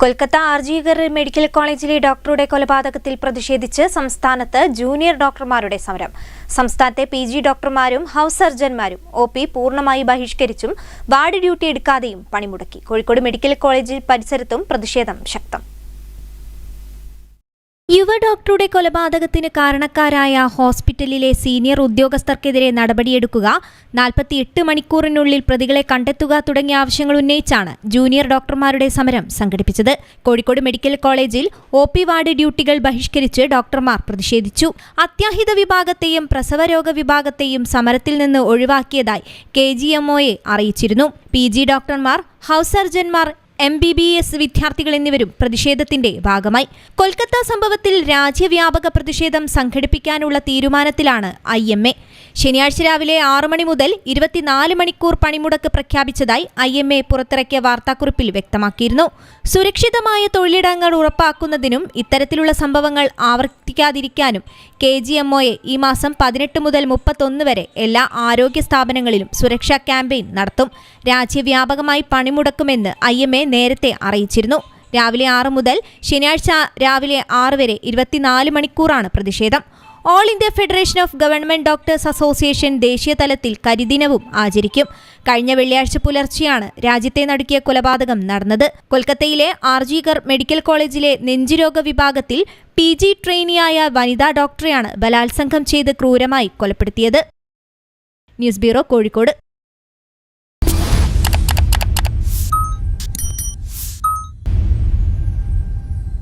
Kolkata RG Kar medical കോളേജിലെ ഡോക്ടറുടെ കൊലപാതകത്തിൽ പ്രതിഷേധിച്ച് സംസ്ഥാനത്ത് ജൂനിയർ ഡോക്ടർമാരുടെ സമരം. സംസ്ഥാനത്തെ PG ഡോക്ടർമാരും ഹൌസ് സർജൻമാരും OP പൂർണ്ണമായി ബഹിഷ്കരിച്ചും വാർഡ് ഡ്യൂട്ടി എടുക്കാതെയും പണിമുടക്കി. കോഴിക്കോട് മെഡിക്കൽ കോളേജിൽ പരിസരത്തും പ്രതിഷേധം ശക്തം. യുവ ഡോക്ടറുടെ കൊലപാതകത്തിന് കാരണക്കാരായ ഹോസ്പിറ്റലിലെ സീനിയർ ഉദ്യോഗസ്ഥർക്കെതിരെ നടപടിയെടുക്കുക, 48 മണിക്കൂറിനുള്ളിൽ പ്രതികളെ കണ്ടെത്തുക തുടങ്ങിയ ആവശ്യങ്ങൾ ഉന്നയിച്ചാണ് ജൂനിയർ ഡോക്ടർമാരുടെ സമരം സംഘടിപ്പിച്ചത്. കോഴിക്കോട് മെഡിക്കൽ കോളേജിൽ OP വാർഡ് ഡ്യൂട്ടികൾ ബഹിഷ്കരിച്ച് ഡോക്ടർമാർ പ്രതിഷേധിച്ചു. അത്യാഹിത വിഭാഗത്തെയും പ്രസവരോഗ വിഭാഗത്തെയും സമരത്തിൽ നിന്ന് ഒഴിവാക്കിയതായി KGMOയെ അറിയിച്ചിരുന്നു. PG ഡോക്ടർമാർ, ഹൌസ് സർജൻമാർ, MBBS വിദ്യാർത്ഥികൾ എന്നിവരും പ്രതിഷേധത്തിന്റെ ഭാഗമായി. കൊൽക്കത്ത സംഭവത്തിൽ രാജ്യവ്യാപക പ്രതിഷേധം സംഘടിപ്പിക്കാനുള്ള തീരുമാനത്തിലാണ് IMA. ശനിയാഴ്ച രാവിലെ 6 മണി മുതൽ 24 മണിക്കൂർ പണിമുടക്ക് പ്രഖ്യാപിച്ചതായി IMA പുറത്തിറക്കിയ വാർത്താക്കുറിപ്പിൽ വ്യക്തമാക്കിയിരുന്നു. സുരക്ഷിതമായ തൊഴിലിടങ്ങൾ ഉറപ്പാക്കുന്നതിനും ഇത്തരത്തിലുള്ള സംഭവങ്ങൾ ആവർത്തിക്കാതിരിക്കാനും KGMOയെ ഈ മാസം 18 മുതൽ 31 വരെ എല്ലാ ആരോഗ്യ സ്ഥാപനങ്ങളിലും സുരക്ഷാ ക്യാമ്പയിൻ നടത്തും. രാജ്യവ്യാപകമായി പണിമുടക്കുമെന്ന് IMA നേരത്തെ അറിയിച്ചിരുന്നു. രാവിലെ 6 മുതൽ ശനിയാഴ്ച രാവിലെ 6 വരെ 24 മണിക്കൂറാണ് പ്രതിഷേധം. All India federation of government doctors association ദേശീയ തലത്തിൽ കരിദിനവും ആചരിക്കും. കഴിഞ്ഞ വെള്ളിയാഴ്ച പുലർച്ചെയാണ് രാജ്യത്തെ നടുക്കിയ കൊലപാതകം നടന്നത്. കൊൽക്കത്തയിലെ ആർജികർ മെഡിക്കൽ കോളേജിലെ നെഞ്ചുരോഗ വിഭാഗത്തിൽ PG ട്രെയിനിയായ വനിതാ ഡോക്ടറെയാണ് ബലാത്സംഗം ചെയ്ത് ക്രൂരമായി കൊലപ്പെടുത്തിയത്. News bureau, Kozhikode.